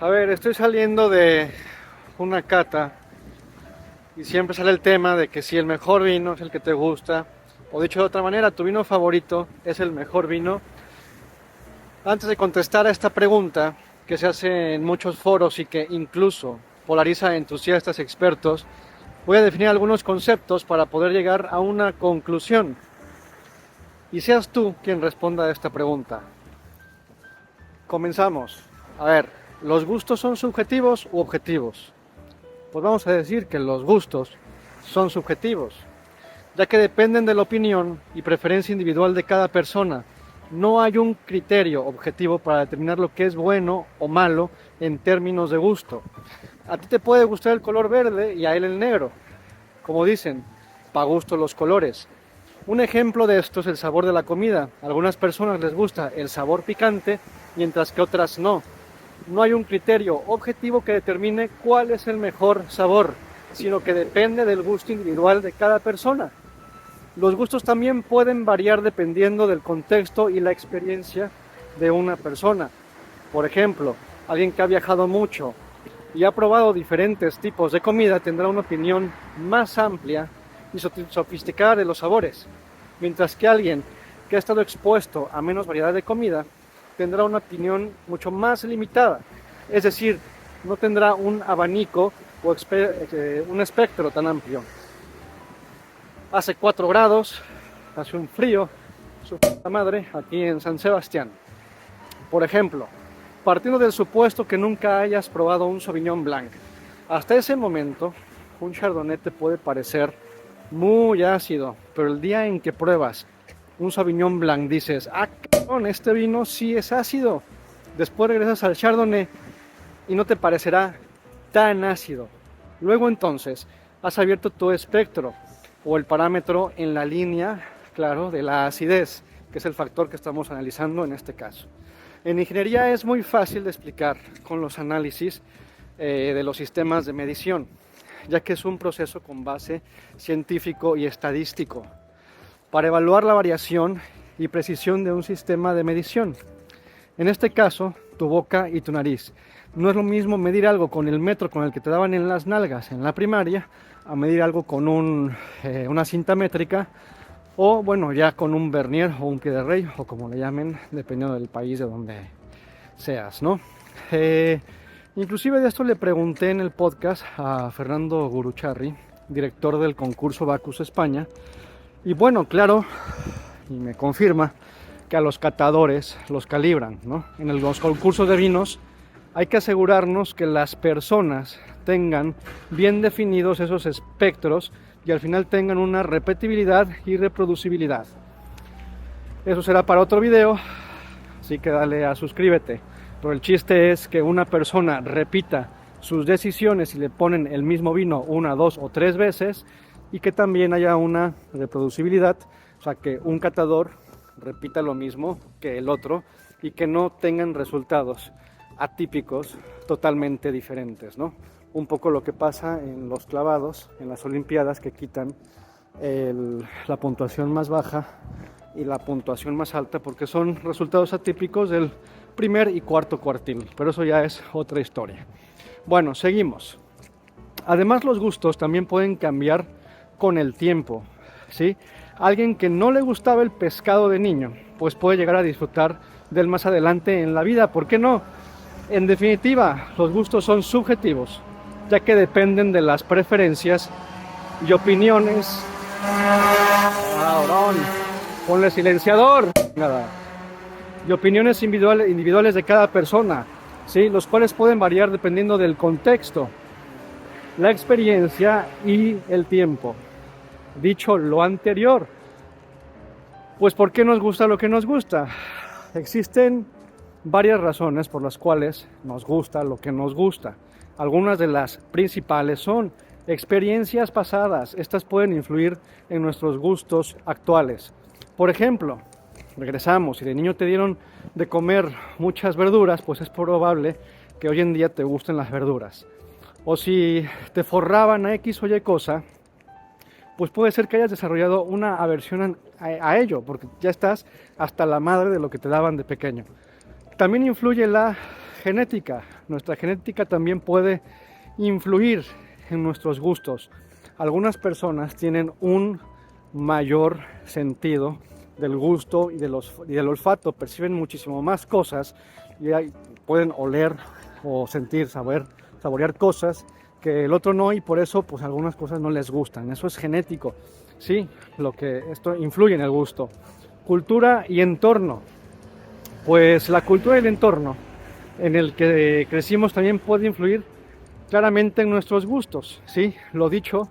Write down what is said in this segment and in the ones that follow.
A ver, estoy saliendo de una cata y siempre sale el tema de que si el mejor vino es el que te gusta, o dicho de otra manera, tu vino favorito es el mejor vino. Antes de contestar a esta pregunta que se hace en muchos foros y que incluso polariza a entusiastas y expertos, voy a definir algunos conceptos para poder llegar a una conclusión. Y seas tú quien responda a esta pregunta. Comenzamos. A ver, ¿los gustos son subjetivos u objetivos? Pues vamos a decir que los gustos son subjetivos, ya que dependen de la opinión y preferencia individual de cada persona. No hay un criterio objetivo para determinar lo que es bueno o malo en términos de gusto. A ti te puede gustar el color verde y a él el negro. Como dicen, pa' gusto los colores. Un ejemplo de esto es el sabor de la comida. A algunas personas les gusta el sabor picante, mientras que otras no. No hay un criterio objetivo que determine cuál es el mejor sabor, sino que depende del gusto individual de cada persona. Los gustos también pueden variar dependiendo del contexto y la experiencia de una persona. Por ejemplo, alguien que ha viajado mucho y ha probado diferentes tipos de comida tendrá una opinión más amplia y sofisticada de los sabores, mientras que alguien que ha estado expuesto a menos variedad de comida tendrá una opinión mucho más limitada, es decir, no tendrá un abanico o un espectro tan amplio. Hace 4 grados, hace un frío, su puta madre, aquí en San Sebastián. Por ejemplo, partiendo del supuesto que nunca hayas probado un Sauvignon Blanc, hasta ese momento, un Chardonnay te puede parecer muy ácido, pero el día en que pruebas un Sauvignon Blanc dices, ah, cabrón, este vino sí es ácido. Después regresas al Chardonnay y no te parecerá tan ácido. Luego entonces has abierto tu espectro o el parámetro en la línea, claro, de la acidez, que es el factor que estamos analizando en este caso. En ingeniería es muy fácil de explicar con los análisis de los sistemas de medición, ya que es un proceso con base científico y estadístico para evaluar la variación y precisión de un sistema de medición. En este caso, tu boca y tu nariz. No es lo mismo medir algo con el metro con el que te daban en las nalgas en la primaria, a medir algo con una cinta métrica, o bueno, ya con un vernier o un pie de rey, o como le llamen, dependiendo del país de donde seas, ¿no? Inclusive de esto le pregunté en el podcast a Fernando Gurucharri, director del concurso Bacus España, y bueno, claro, y me confirma que a los catadores los calibran, ¿no? En los concursos de vinos hay que asegurarnos que las personas tengan bien definidos esos espectros y al final tengan una repetibilidad y reproducibilidad. Eso será para otro video, así que dale a suscríbete. Pero el chiste es que una persona repita sus decisiones y le ponen el mismo vino 1, 2 o 3 veces y que también haya una reproducibilidad, o sea que un catador repita lo mismo que el otro y que no tengan resultados atípicos totalmente diferentes, ¿no? Un poco lo que pasa en los clavados, en las Olimpiadas, que quitan la puntuación más baja y la puntuación más alta porque son resultados atípicos del primer y cuarto cuartil, pero eso ya es otra historia. Bueno, seguimos. Además, los gustos también pueden cambiar con el tiempo, ¿sí? Alguien que no le gustaba el pescado de niño, pues puede llegar a disfrutar del más adelante en la vida, ¿por qué no? En definitiva, los gustos son subjetivos, ya que dependen de las preferencias y opiniones. ¡Cabrón! Ponle silenciador. Nada. Y opiniones individuales de cada persona, ¿sí? Los cuales pueden variar dependiendo del contexto, la experiencia y el tiempo. Dicho lo anterior, pues ¿por qué nos gusta lo que nos gusta? Existen varias razones por las cuales nos gusta lo que nos gusta. Algunas de las principales son experiencias pasadas. Estas pueden influir en nuestros gustos actuales. Por ejemplo, regresamos, si de niño te dieron de comer muchas verduras, pues es probable que hoy en día te gusten las verduras. O si te forraban a X o Y cosa, pues puede ser que hayas desarrollado una aversión a ello, porque ya estás hasta la madre de lo que te daban de pequeño. También influye la genética. nuestra genética también puede influir en nuestros gustos. Algunas personas tienen un mayor sentido del gusto y del olfato, perciben muchísimo más cosas y pueden oler o sentir, saborear cosas que el otro no, y por eso pues algunas cosas no les gustan. Eso es genético, sí, esto influye en el gusto. Cultura y entorno. Pues la cultura y el entorno en el que crecimos también puede influir claramente en nuestros gustos, ¿sí? Lo dicho,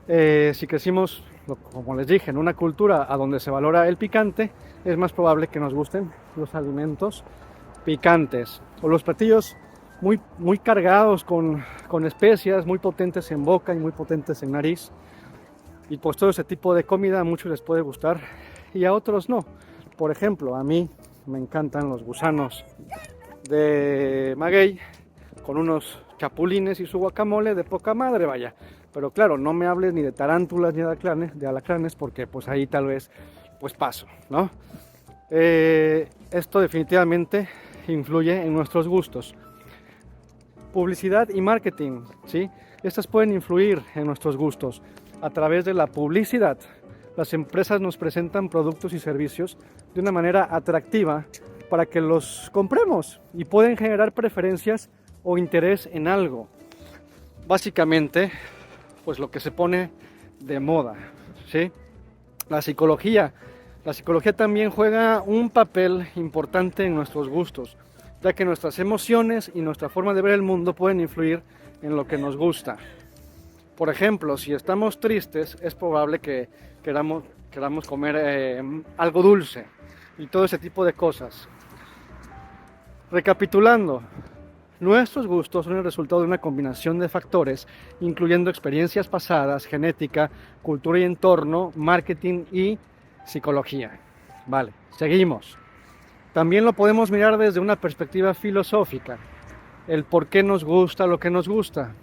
si crecimos, como les dije, en una cultura a donde se valora el picante, es más probable que nos gusten los alimentos picantes o los platillos muy cargados con especias, muy potentes en boca y muy potentes en nariz. Y pues todo ese tipo de comida a muchos les puede gustar y a otros no. Por ejemplo, a mí me encantan los gusanos de maguey con unos chapulines y su guacamole de poca madre, vaya. Pero claro, no me hables ni de tarántulas ni de alacranes, porque pues ahí tal vez pues paso, ¿no? Esto definitivamente influye en nuestros gustos. Publicidad y marketing, ¿sí? Estas pueden influir en nuestros gustos. A través de la publicidad, las empresas nos presentan productos y servicios de una manera atractiva para que los compremos y pueden generar preferencias o interés en algo. Básicamente, pues lo que se pone de moda, ¿sí? La psicología también juega un papel importante en nuestros gustos, ya que nuestras emociones y nuestra forma de ver el mundo pueden influir en lo que nos gusta. Por ejemplo, si estamos tristes, es probable que queramos comer algo dulce y todo ese tipo de cosas. Recapitulando, nuestros gustos son el resultado de una combinación de factores, incluyendo experiencias pasadas, genética, cultura y entorno, marketing y psicología. Vale, seguimos. También lo podemos mirar desde una perspectiva filosófica, el por qué nos gusta lo que nos gusta.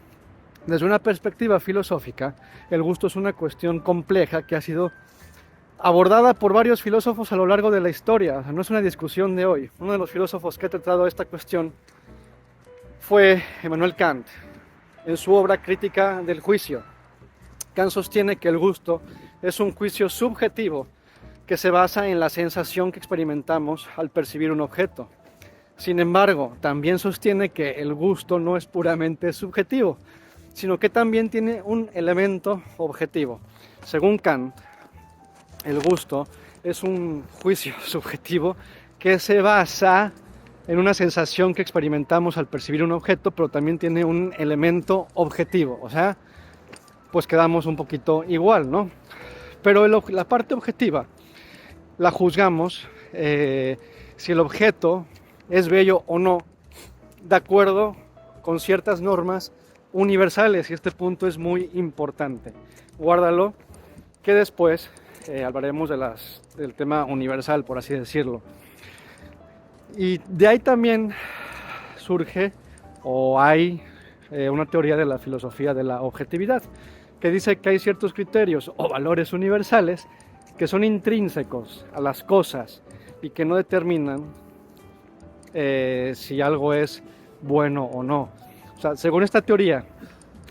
Desde una perspectiva filosófica, el gusto es una cuestión compleja que ha sido abordada por varios filósofos a lo largo de la historia. O sea, no es una discusión de hoy. Uno de los filósofos que ha tratado esta cuestión fue Immanuel Kant, en su obra Crítica del Juicio. Kant sostiene que el gusto es un juicio subjetivo que se basa en la sensación que experimentamos al percibir un objeto. Sin embargo, también sostiene que el gusto no es puramente subjetivo, sino que también tiene un elemento objetivo. Según Kant, el gusto es un juicio subjetivo que se basa en una sensación que experimentamos al percibir un objeto, pero también tiene un elemento objetivo, o sea, pues quedamos un poquito igual, ¿no? Pero la parte objetiva la juzgamos si el objeto es bello o no, de acuerdo con ciertas normas universales, y este punto es muy importante. Guárdalo, que después hablaremos del tema universal, por así decirlo. Y de ahí también surge, o hay una teoría de la filosofía de la objetividad, que dice que hay ciertos criterios o valores universales que son intrínsecos a las cosas y que no determinan si algo es bueno o no. O sea, según esta teoría,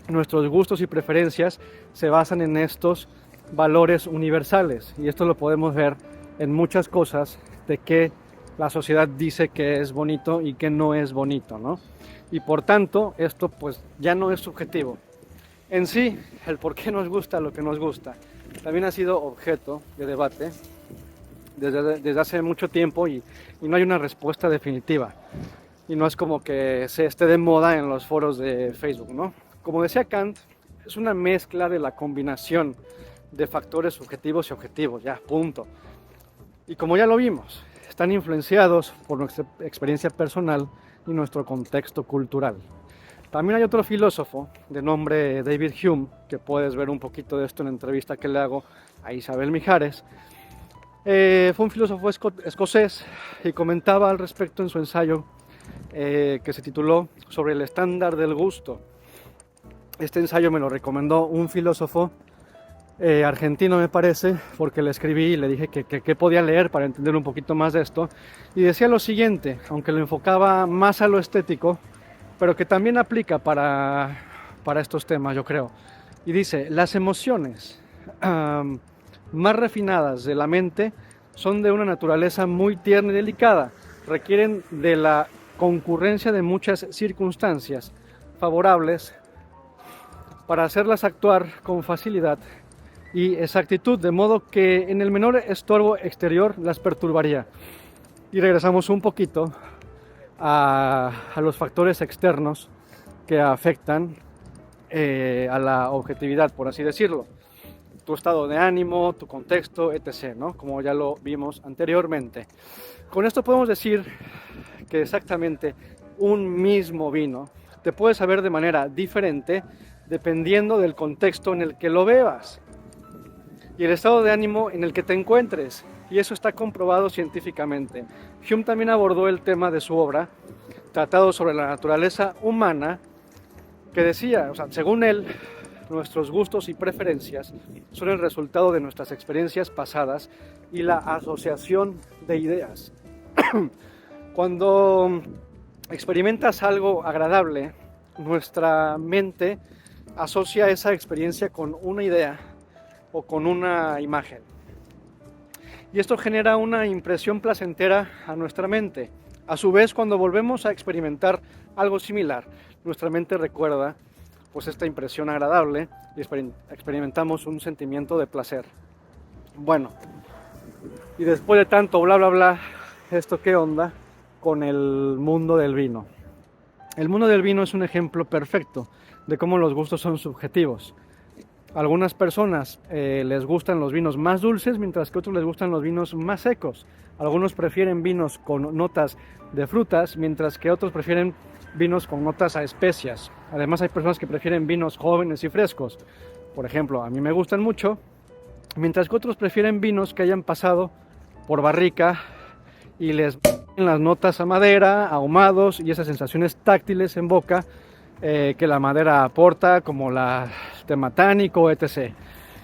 nuestros gustos y preferencias se basan en estos valores universales, y esto lo podemos ver en muchas cosas de que la sociedad dice que es bonito y que no es bonito, ¿no? Y por tanto, esto pues ya no es subjetivo. En sí, el por qué nos gusta lo que nos gusta también ha sido objeto de debate desde hace mucho tiempo, y no hay una respuesta definitiva. Y no es como que se esté de moda en los foros de Facebook, ¿no? Como decía Kant, es una mezcla de la combinación de factores subjetivos y objetivos, ya, punto. Y como ya lo vimos, están influenciados por nuestra experiencia personal y nuestro contexto cultural. También hay otro filósofo de nombre David Hume, que puedes ver un poquito de esto en la entrevista que le hago a Isabel Mijares. Fue un filósofo escocés y comentaba al respecto en su ensayo que se tituló Sobre el estándar del gusto. Este ensayo me lo recomendó un filósofo argentino, me parece, porque le escribí y le dije que podía leer para entender un poquito más de esto, y decía lo siguiente, aunque lo enfocaba más a lo estético, pero que también aplica para estos temas, yo creo. Y dice, las emociones más refinadas de la mente son de una naturaleza muy tierna y delicada, requieren de la concurrencia de muchas circunstancias favorables para hacerlas actuar con facilidad y exactitud, de modo que en el menor estorbo exterior las perturbaría. Y regresamos un poquito a los factores externos que afectan a la objetividad, por así decirlo. Tu estado de ánimo, tu contexto, etc., ¿no? Como ya lo vimos anteriormente. Con esto podemos decir que exactamente un mismo vino te puede saber de manera diferente dependiendo del contexto en el que lo bebas y el estado de ánimo en el que te encuentres. Y eso está comprobado científicamente. Hume también abordó el tema de su obra, Tratado sobre la naturaleza humana, que decía, o sea, según él, nuestros gustos y preferencias son el resultado de nuestras experiencias pasadas y la asociación de ideas. Cuando experimentas algo agradable, nuestra mente asocia esa experiencia con una idea o con una imagen. Y esto genera una impresión placentera a nuestra mente. A su vez, cuando volvemos a experimentar algo similar, nuestra mente recuerda pues esta impresión agradable y experimentamos un sentimiento de placer. Bueno, y después de tanto bla bla bla, ¿esto qué onda con el mundo del vino? El mundo del vino es un ejemplo perfecto de cómo los gustos son subjetivos. A algunas personas les gustan los vinos más dulces, mientras que a otros les gustan los vinos más secos. Algunos prefieren vinos con notas de frutas, mientras que otros prefieren vinos con notas a especias. Además hay personas que prefieren vinos jóvenes y frescos. Por ejemplo, a mí me gustan mucho, mientras que otros prefieren vinos que hayan pasado por barrica y les en las notas a madera, ahumados y esas sensaciones táctiles en boca que la madera aporta, como la tema tánico, etc.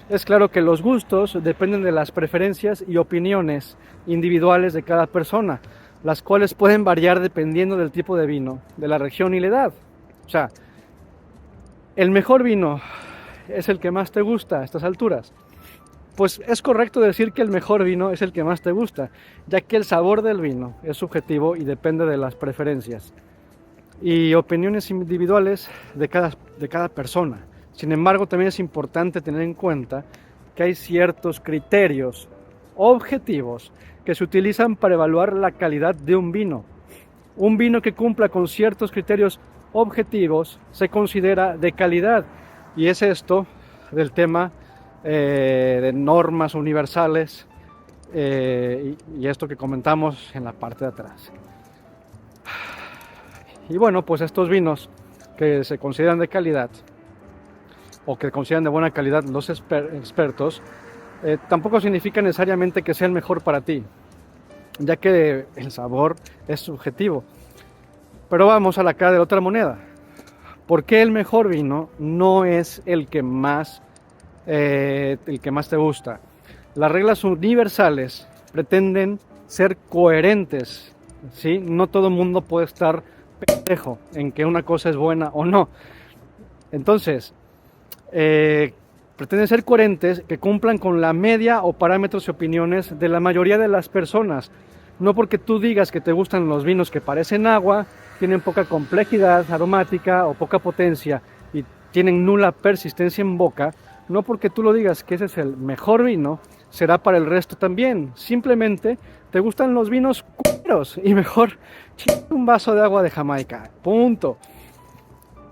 Es claro que los gustos dependen de las preferencias y opiniones individuales de cada persona, las cuales pueden variar dependiendo del tipo de vino, de la región y la edad. O sea, el mejor vino es el que más te gusta a estas alturas. Pues es correcto decir que el mejor vino es el que más te gusta, ya que el sabor del vino es subjetivo y depende de las preferencias y opiniones individuales de cada persona. Sin embargo, también es importante tener en cuenta que hay ciertos criterios objetivos que se utilizan para evaluar la calidad de un vino. Un vino que cumpla con ciertos criterios objetivos se considera de calidad, y es esto del tema de normas universales y esto que comentamos en la parte de atrás. Y bueno, pues estos vinos que se consideran de calidad o que consideran de buena calidad los expertos tampoco significa necesariamente que sea el mejor para ti, ya que el sabor es subjetivo. Pero vamos a la cara de la otra moneda. ¿Por qué el mejor vino no es el que más te gusta? Las reglas universales pretenden ser coherentes, ¿sí? No todo el mundo puede estar pendejo en que una cosa es buena o no. Entonces, pretenden ser coherentes, que cumplan con la media o parámetros y opiniones de la mayoría de las personas. No porque tú digas que te gustan los vinos que parecen agua, tienen poca complejidad aromática o poca potencia y tienen nula persistencia en boca, no porque tú lo digas que ese es el mejor vino, será para el resto también. Simplemente te gustan los vinos culeros y mejor un vaso de agua de Jamaica. Punto.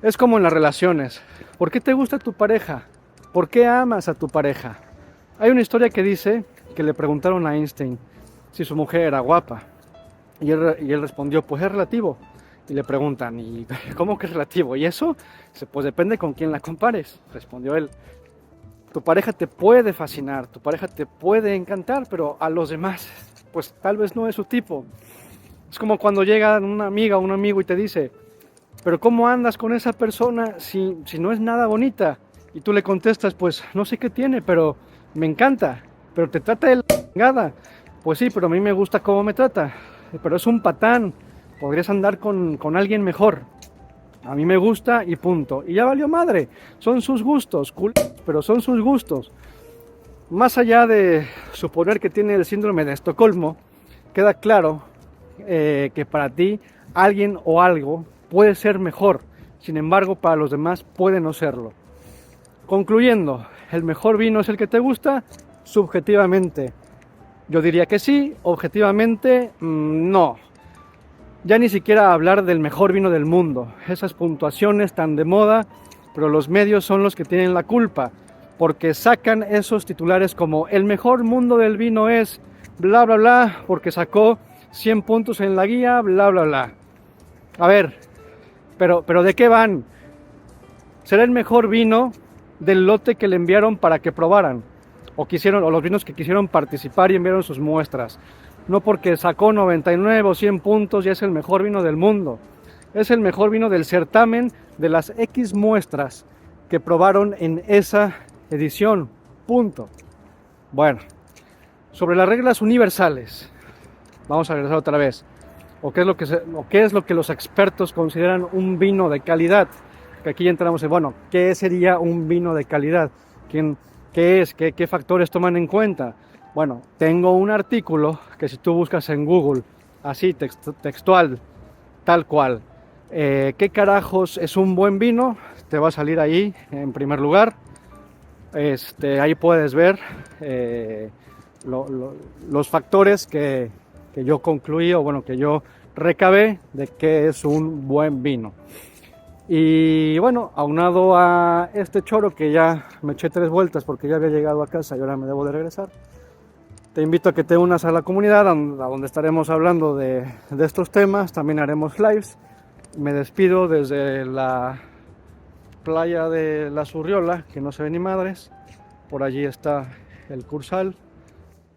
Es como en las relaciones. ¿Por qué te gusta tu pareja? ¿Por qué amas a tu pareja? Hay una historia que dice que le preguntaron a Einstein si su mujer era guapa. Y él respondió, pues es relativo. Y le preguntan, ¿y cómo que es relativo? ¿Y eso? Pues depende con quién la compares, respondió él. Tu pareja te puede fascinar, tu pareja te puede encantar, pero a los demás, pues tal vez no es su tipo. Es como cuando llega una amiga o un amigo y te dice, pero ¿cómo andas con esa persona si no es nada bonita? Y tú le contestas, pues no sé qué tiene, pero me encanta, pero te trata de la chingada. Pues sí, pero a mí me gusta cómo me trata, pero es un patán, podrías andar con alguien mejor. A mí me gusta y punto. Y ya valió madre. Son sus gustos, pero son sus gustos. Más allá de suponer que tiene el síndrome de Estocolmo, queda claro que para ti alguien o algo puede ser mejor. Sin embargo, para los demás puede no serlo. Concluyendo, ¿el mejor vino es el que te gusta? Subjetivamente, yo diría que sí. Objetivamente, no. Ya ni siquiera hablar del mejor vino del mundo. Esas puntuaciones tan de moda, pero los medios son los que tienen la culpa, porque sacan esos titulares como el mejor mundo del vino es bla bla bla, porque sacó 100 puntos en la guía, bla bla bla. A ver, pero ¿de qué van? ¿Será el mejor vino del lote que le enviaron para que probaran? O los vinos que quisieron participar y enviaron sus muestras. No porque sacó 99 o 100 puntos ya es el mejor vino del mundo. Es el mejor vino del certamen de las X muestras que probaron en esa edición. Punto. Bueno, sobre las reglas universales, vamos a regresar otra vez. ¿Qué es lo que los expertos consideran un vino de calidad? Que aquí entramos en, bueno, ¿qué sería un vino de calidad? ¿Qué es? ¿Qué factores toman en cuenta? Bueno, tengo un artículo que si tú buscas en Google, así textual, tal cual, ¿qué carajos es un buen vino? Te va a salir ahí en primer lugar. Ahí puedes ver los factores que yo concluí, o bueno, que yo recabé de qué es un buen vino. Y bueno, aunado a este choro que ya me eché 3 vueltas porque ya había llegado a casa y ahora me debo de regresar, te invito a que te unas a la comunidad a donde estaremos hablando de estos temas. También haremos lives. Me despido desde la playa de La Surriola, que no se ve ni madres. Por allí está el Cursal.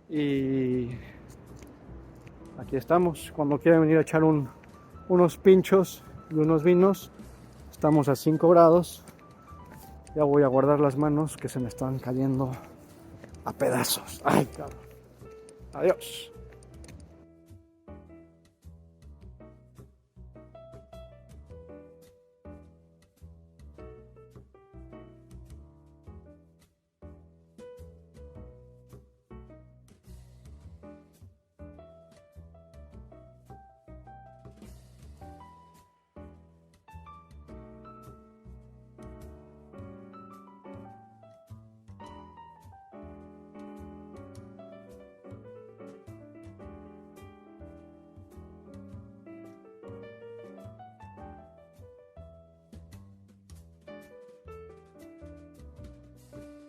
Y aquí estamos. Cuando quieran venir a echar unos pinchos y unos vinos, estamos a 5 grados. Ya voy a guardar las manos que se me están cayendo a pedazos. Ay, cabrón. Adiós.